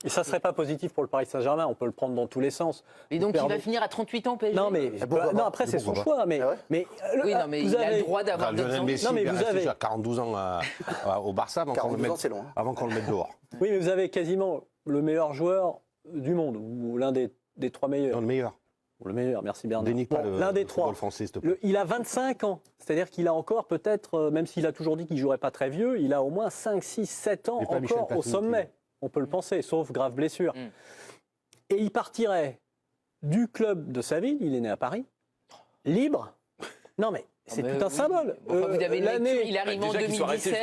Et ça ne serait pas positif pour le Paris Saint-Germain, on peut le prendre dans tous les sens. Et donc il va finir à 38 ans au PSG? Non, mais non, après c'est son choix. Mais, oui, non, mais il a le droit d'avoir Lionel Messi, non, mais vous avez déjà 42 ans au Barça avant qu'on le mette dehors. Oui, mais vous avez quasiment le meilleur joueur du monde, ou l'un des trois meilleurs. Non, le meilleur. Le meilleur, merci Bernard. Dénie pas l'un des trois. Français, s'il te plaît. Il a 25 ans, c'est-à-dire qu'il a encore peut-être, même s'il a toujours dit qu'il ne jouerait pas très vieux, il a au moins 5, 6, 7 ans encore au sommet. On peut le penser, sauf grave blessure. Et il partirait du club de sa ville, il est né à Paris, libre. Non mais c'est tout un symbole. Enfin, vous avez l'année, il arrive en 2017,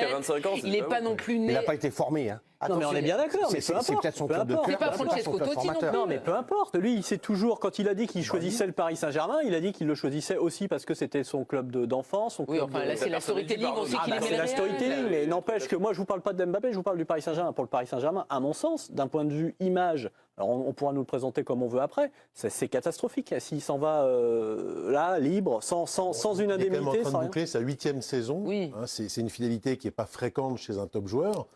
il n'est pas non plus né. Il n'a pas été formé. Hein. Non mais on est bien d'accord. C'est peut-être son club de cœur. C'est pas Francesco Totti non plus. Non mais peu importe. Lui, il sait toujours, quand il a dit qu'il choisissait le Paris Saint-Germain, il a dit qu'il le choisissait aussi parce que c'était son club d'enfance. Oui, enfin là c'est la storytelling, on sait qu'il aimait c'est la storytelling, mais n'empêche que moi je vous parle pas de Mbappé, je vous parle du Paris Saint-Germain. Pour le Paris Saint-Germain, à mon sens, d'un point de vue image, alors on pourra nous le présenter comme on veut après, c'est catastrophique. S'il s'en va là, libre, sans une indemnité. Il est quand même en train de boucler sa 8e saison. Oui. Hein, c'est une fidélité qui n'est pas fréquente chez un top joueur.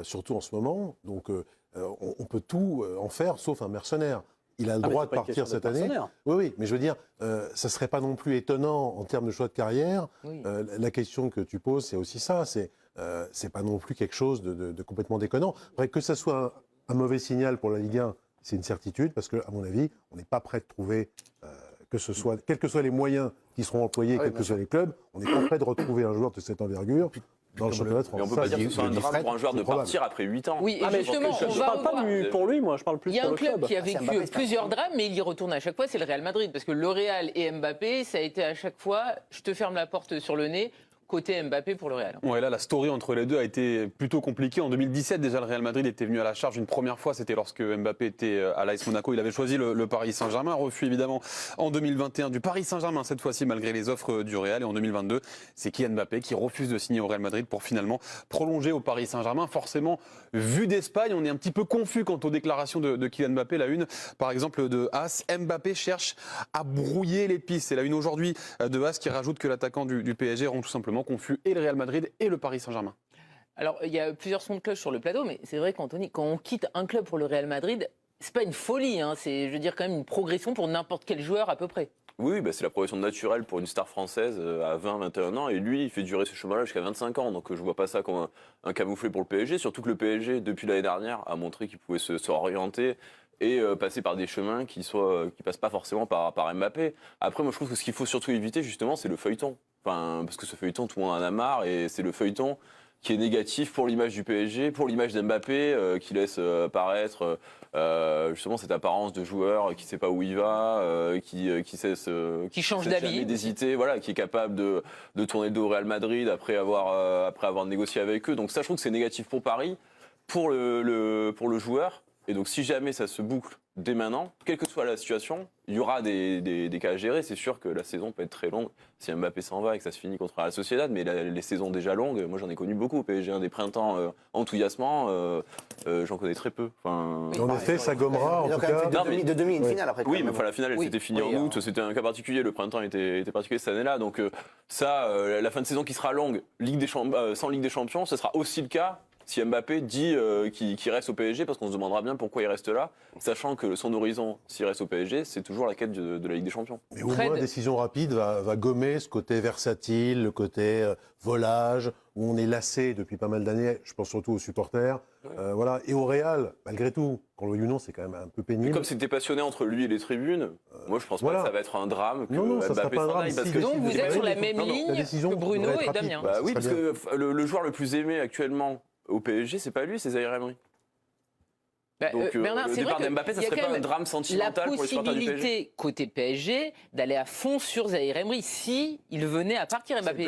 Surtout en ce moment. Donc, on peut tout en faire, sauf un mercenaire. Il a le droit de partir cette année. Oui, mais je veux dire, ça ne serait pas non plus étonnant en termes de choix de carrière. Oui. La question que tu poses, c'est aussi ça. C'est pas non plus quelque chose de complètement déconnant. Après, que ça soit un mauvais signal pour la Ligue 1, c'est une certitude, parce qu'à mon avis, on n'est pas prêt de trouver, quels que soient les moyens qui seront employés, quels que soient les clubs, on n'est pas prêt de retrouver un joueur de cette envergure. Dans le championnat de France. Mais on peut pas dire que ce soit un drame pour un joueur de partir après 8 ans. Oui, et justement, je ne parle pas pour lui, moi, je parle plus pour le club. Il y a un club qui a vécu plusieurs drames, mais il y retourne à chaque fois, c'est le Real Madrid. Parce que le Real et Mbappé, ça a été à chaque fois, je te ferme la porte sur le nez, côté Mbappé pour le Real. Ouais, là, la story entre les deux a été plutôt compliquée. En 2017, déjà, le Real Madrid était venu à la charge une première fois. C'était lorsque Mbappé était à l'AS Monaco. Il avait choisi le Paris Saint-Germain. Refus, évidemment, en 2021 du Paris Saint-Germain, cette fois-ci, malgré les offres du Real. Et en 2022, c'est Kylian Mbappé qui refuse de signer au Real Madrid pour finalement prolonger au Paris Saint-Germain. Forcément, vu d'Espagne, on est un petit peu confus quant aux déclarations de Kylian Mbappé. La une, par exemple, de AS. Mbappé cherche à brouiller les pistes. C'est la une aujourd'hui de AS qui rajoute que l'attaquant du PSG rend tout simplement confus et le Real Madrid et le Paris Saint-Germain. Alors, il y a plusieurs sons de cloche sur le plateau, mais c'est vrai qu'Anthony, quand on quitte un club pour le Real Madrid, c'est pas une folie, hein, c'est, je veux dire, quand même une progression pour n'importe quel joueur à peu près. Oui, bah c'est la progression naturelle pour une star française à 20-21 ans, et lui, il fait durer ce chemin-là jusqu'à 25 ans, donc je vois pas ça comme un camouflet pour le PSG, surtout que le PSG, depuis l'année dernière, a montré qu'il pouvait se réorienter et passer par des chemins qui passent pas forcément par Mbappé. Après, moi, je trouve que ce qu'il faut surtout éviter, justement, c'est le feuilleton. Enfin, parce que ce feuilleton, tout le monde en a marre, et c'est le feuilleton qui est négatif pour l'image du PSG, pour l'image d'Mbappé, qui laisse apparaître justement cette apparence de joueur qui sait pas où il va, qui change d'avis, d'hésiter, voilà, qui est capable de tourner le dos au Real Madrid après avoir négocié avec eux. Donc ça, je trouve que c'est négatif pour Paris, pour le joueur. Et donc, si jamais ça se boucle dès maintenant, quelle que soit la situation, il y aura des cas à gérer. C'est sûr que la saison peut être très longue si Mbappé s'en va et que ça se finit contre la Sociedad. Mais les saisons déjà longues, moi j'en ai connu beaucoup au PSG. Des printemps enthousiasmants, j'en connais très peu. Enfin, en effet, ça gommera en tout cas. De demi, une finale après. Oui, mais enfin, la finale, elle s'était finie en août. C'était un cas particulier. Le printemps était particulier cette année-là. Donc la fin de saison qui sera longue, sans Ligue des Champions, ce sera aussi le cas si Mbappé dit qu'il reste au PSG, parce qu'on se demandera bien pourquoi il reste là, sachant que son horizon, s'il reste au PSG, c'est toujours la quête de la Ligue des Champions. Mais au moins, décision rapide va gommer ce côté versatile, le côté volage, où on est lassé depuis pas mal d'années, je pense surtout aux supporters. Voilà. Et au Real, malgré tout, qu'on le veuille ou non, c'est quand même un peu pénible. Mais comme c'était passionné entre lui et les tribunes, moi je pense pas que ça va être un drame que Mbappé s'en aille. Donc vous êtes sur la même ligne que Bruno et Damien. Bah oui, parce que le joueur le plus aimé actuellement au PSG, c'est pas lui, c'est Zaïre Emery. Donc Bernard, le départ d'Mbappé, ça serait pas un drame sentimental pour les supporters du PSG. La possibilité côté PSG d'aller à fond sur Zaïre Emery si il venait à partir Mbappé.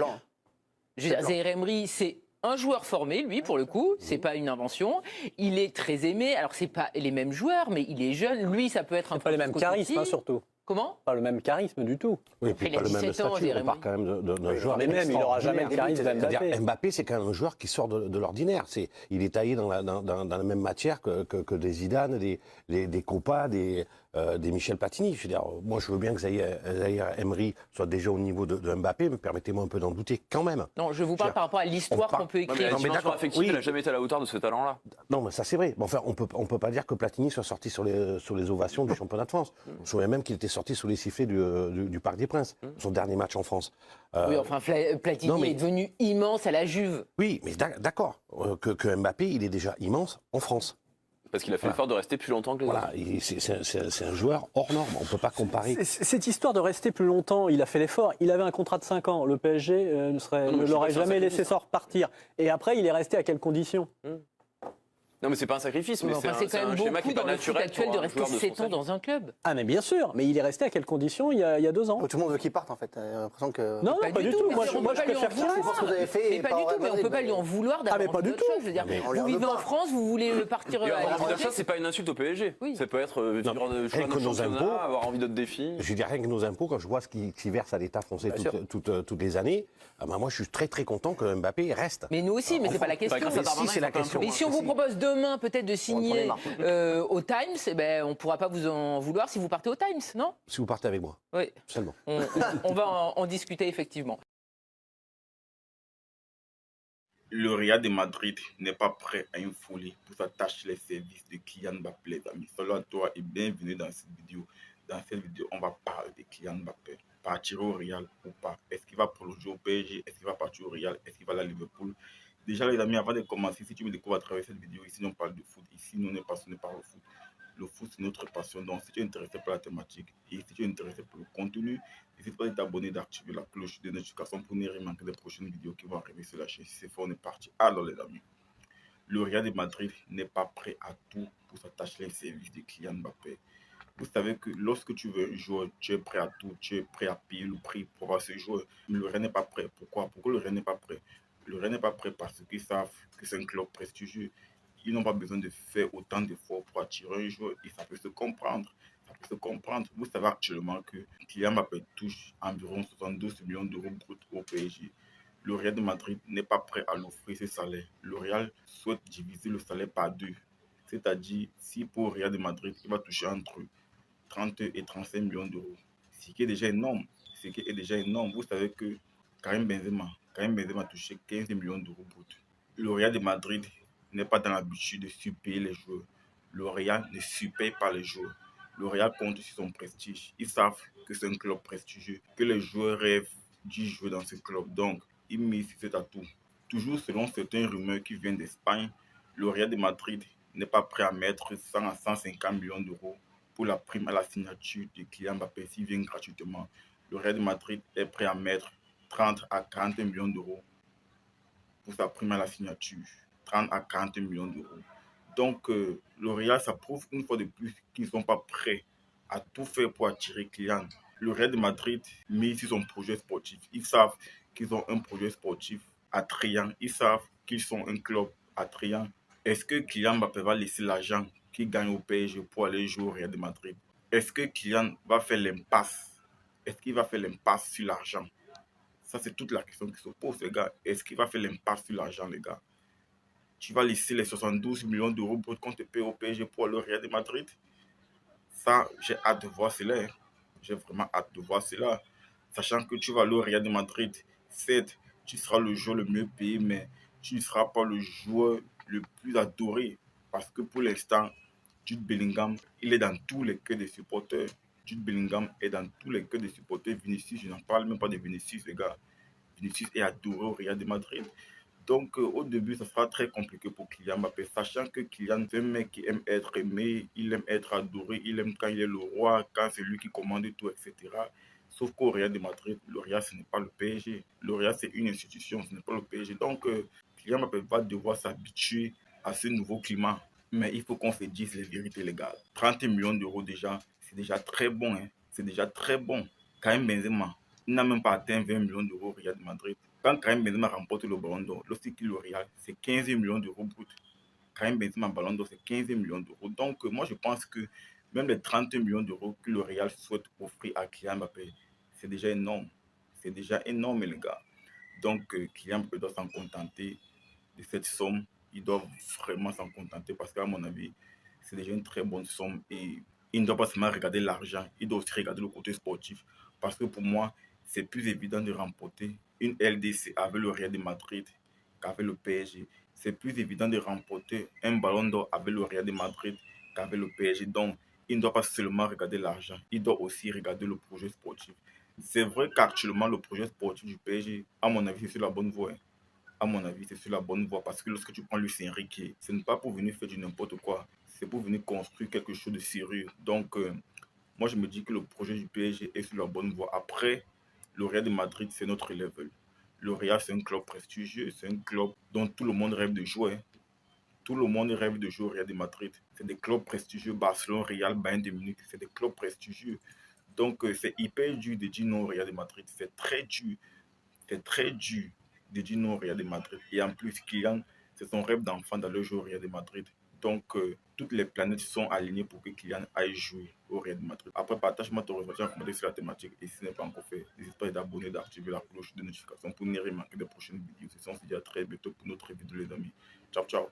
Zaïre Emery, c'est un joueur formé, lui, pour le coup, c'est pas une invention. Il est très aimé. Alors c'est pas les mêmes joueurs, mais il est jeune. Lui, ça peut être un peu pas les mêmes charismes, surtout. Comment ? Pas le même charisme du tout. Oui, puis pas le même statut. On parle quand même d'un joueur. Mais même, il n'aura jamais le charisme d'Mbappé. Mbappé, c'est quand même un joueur qui sort de l'ordinaire. Il est taillé dans la même matière que des Zidane, des Copa, des des Michel Platini. Je veux dire, moi, je veux bien que Zahir Emery soit déjà au niveau de Mbappé, mais permettez-moi un peu d'en douter quand même. Non, je vous parle par rapport à l'histoire qu'on peut écrire. Non, mais d'accord, effectivement, il n'a jamais été à la hauteur de ce talent-là. Non, mais ça c'est vrai. Bon, enfin, on peut pas dire que Platini soit sorti sur les ovations du championnat de France. Je me souviens même qu'il était sorti sous les sifflets du Parc des Princes, son dernier match en France. Oui, enfin, Platini est devenu immense à la Juve. Oui, mais d'accord. Que Mbappé, il est déjà immense en France. Parce qu'il a fait l'effort de rester plus longtemps que les autres. C'est un joueur hors norme, on ne peut pas comparer. Cette histoire de rester plus longtemps, il a fait l'effort, il avait un contrat de 5 ans, le PSG ne l'aurait jamais laissé sortir. Et après, il est resté à quelles conditions? Non, mais c'est pas un sacrifice, mais c'est quand même un schéma qui beaucoup est pas dans le foot naturel actuel de rester 7 ans dans un club. Ah mais bien sûr, mais il est resté à quelles conditions il y a 2 ans? Tout le monde veut qu'il parte en fait. J'ai l'impression que... Non, pas du tout. Moi, je préfère qu'il C'est pour ce que vous avez fait. Mais pas du tout, mais on peut pas lui en vouloir d'avoir pas du d'autres choses. Je veux dire, vous vivez en France, vous voulez partir à l'étranger. Ça, c'est pas une insulte au PSG. Ça peut être vivre de choix de championnat, avoir envie d'autres défis. Je dis rien que nos impôts, quand je vois ce qui verse à l'État français toutes les années, moi je suis très très content que Mbappé reste. Mais nous aussi, mais c'est pas la question. Si, c'est la question. Mais si on vous propose demain peut-être de signer au Times, eh ben, on ne pourra pas vous en vouloir si vous partez au Times, non? Si vous partez avec moi. Oui. Seulement. On va en discuter effectivement. Le Real de Madrid n'est pas prêt à une folie pour s'attacher les services de Kylian Mbappé, les amis. Salut à toi et bienvenue dans cette vidéo. Dans cette vidéo, on va parler de Kylian Mbappé. Partir au Real ou pas? Est-ce qu'il va prolonger au PSG? Est-ce qu'il va partir au Real? Est-ce qu'il va aller à Liverpool? Déjà les amis, avant de commencer, si tu me découvres à travers cette vidéo, ici on parle de foot, ici nous on est passionnés par le foot. Le foot c'est notre passion, donc si tu es intéressé par la thématique et si tu es intéressé par le contenu, n'hésite pas à t'abonner, d'activer la cloche de notification pour ne rien manquer des prochaines vidéos qui vont arriver sur la chaîne. Si c'est fait, on est parti. Alors les amis, le Real de Madrid n'est pas prêt à tout pour s'attacher les services de Kylian Mbappé. Vous savez que lorsque tu veux un joueur, tu es prêt à tout, tu es prêt à payer le prix pour avoir ce joueur. Mais le Real n'est pas prêt. Pourquoi le Real n'est pas prêt? Le Real n'est pas prêt parce qu'ils savent que c'est un club prestigieux. Ils n'ont pas besoin de faire autant d'efforts pour attirer un joueur et ça peut se comprendre. Vous savez actuellement que Kylian Mbappé touche environ 72 millions d'euros bruts au PSG. Le Real de Madrid n'est pas prêt à l'offrir ce salaire. Le Real souhaite diviser le salaire par 2. C'est-à-dire, si pour le Real de Madrid, il va toucher entre 30 et 35 millions d'euros. Ce qui est déjà énorme. Vous savez que Karim Benzema a touché 15 millions d'euros bruts. Le Real de Madrid n'est pas dans l'habitude de surpayer les joueurs. Le Real ne surpaye pas les joueurs. Le Real compte sur son prestige. Ils savent que c'est un club prestigieux, que les joueurs rêvent d'y jouer dans ce club. Donc, ils misent sur cet atout. Toujours selon certaines rumeurs qui viennent d'Espagne, le Real de Madrid n'est pas prêt à mettre 100 à 150 millions d'euros pour la prime à la signature de Kylian Mbappé s'il vient gratuitement. Le Real de Madrid est prêt à mettre 30 à 40 millions d'euros pour sa prime à la signature. 30 à 40 millions d'euros. Donc, le Real, ça prouve une fois de plus qu'ils ne sont pas prêts à tout faire pour attirer Kylian. Le Real de Madrid mise sur son projet sportif. Ils savent qu'ils ont un projet sportif attrayant. Ils savent qu'ils sont un club attrayant. Est-ce que Kylian Mbappé va laisser l'argent qu'il gagne au PSG pour aller jouer au Real de Madrid? Est-ce que Kylian va faire l'impasse? Est-ce qu'il va faire l'impasse sur l'argent? Ça, c'est toute la question qui se pose, les gars. Est-ce qu'il va faire l'impasse sur l'argent, les gars? Tu vas laisser les 72 millions d'euros bruts qu'on te paye au PSG pour le Real de Madrid? Ça, j'ai hâte de voir cela. J'ai vraiment hâte de voir cela. Sachant que tu vas aller au Real de Madrid, certes, tu seras le joueur le mieux payé, mais tu ne seras pas le joueur le plus adoré. Parce que pour l'instant, Jude Bellingham, il est dans tous les cœurs des supporters. Jude Bellingham est dans tous les cœurs des supporters. Vinicius, je n'en parle même pas de Vinicius, les gars. Vinicius est adoré au Real de Madrid. Donc, au début, ça sera très compliqué pour Kylian Mbappé, sachant que Kylian, c'est un mec qui aime être aimé, il aime être adoré, il aime quand il est le roi, quand c'est lui qui commande tout, etc. Sauf qu'au Real de Madrid, le Real, ce n'est pas le PSG. Le Real, c'est une institution, ce n'est pas le PSG. Donc, Kylian Mbappé va devoir s'habituer à ce nouveau climat. Mais il faut qu'on se dise les vérités, les gars. 30 millions d'euros déjà, c'est déjà très bon. Hein. C'est déjà très bon. Karim Benzema, il n'a même pas atteint 20 millions d'euros au Real de Madrid. Quand Karim Benzema remporte le Ballon d'Or, lorsqu'il est au Real, c'est 15 millions d'euros bruts. Karim Benzema Ballon d'Or, c'est 15 millions d'euros. Donc, moi, je pense que même les 30 millions d'euros que le Real souhaite offrir à Kylian Mbappé, c'est déjà énorme. C'est déjà énorme, les gars. Donc, Kylian Mbappé doit s'en contenter de cette somme. Il doit vraiment s'en contenter parce qu'à mon avis, c'est déjà une très bonne somme. Et il ne doit pas seulement regarder l'argent, il doit aussi regarder le côté sportif. Parce que pour moi, c'est plus évident de remporter une LDC avec le Real de Madrid qu'avec le PSG. C'est plus évident de remporter un ballon d'or avec le Real de Madrid qu'avec le PSG. Donc, il ne doit pas seulement regarder l'argent, il doit aussi regarder le projet sportif. C'est vrai qu'actuellement, le projet sportif du PSG, à mon avis, c'est sur la bonne voie. À mon avis, c'est sur la bonne voie parce que lorsque tu prends Luis Enrique, ce n'est pas pour venir faire du n'importe quoi, c'est pour venir construire quelque chose de sérieux. Donc, moi, je me dis que le projet du PSG est sur la bonne voie. Après, le Real de Madrid, c'est notre level. Le Real, c'est un club prestigieux, c'est un club dont tout le monde rêve de jouer. Tout le monde rêve de jouer au Real de Madrid. C'est des clubs prestigieux, Barcelone, Real, Bayern de Munich, c'est des clubs prestigieux. Donc, c'est hyper dur de dire non au Real de Madrid. C'est très dur. C'est très dur de dire non au Real de Madrid. Et en plus, Kylian, c'est son rêve d'enfant d'aller jouer au Real de Madrid. Donc, toutes les planètes sont alignées pour que Kylian aille jouer au Real de Madrid. Après, partage-moi ton ressenti en commentaire sur la thématique. Et si ce n'est pas encore fait, n'hésite pas à t'abonner, d'activer la cloche de notification pour ne rien manquer des prochaines vidéos. On se dit à très bientôt pour notre vidéo, les amis. Ciao, ciao.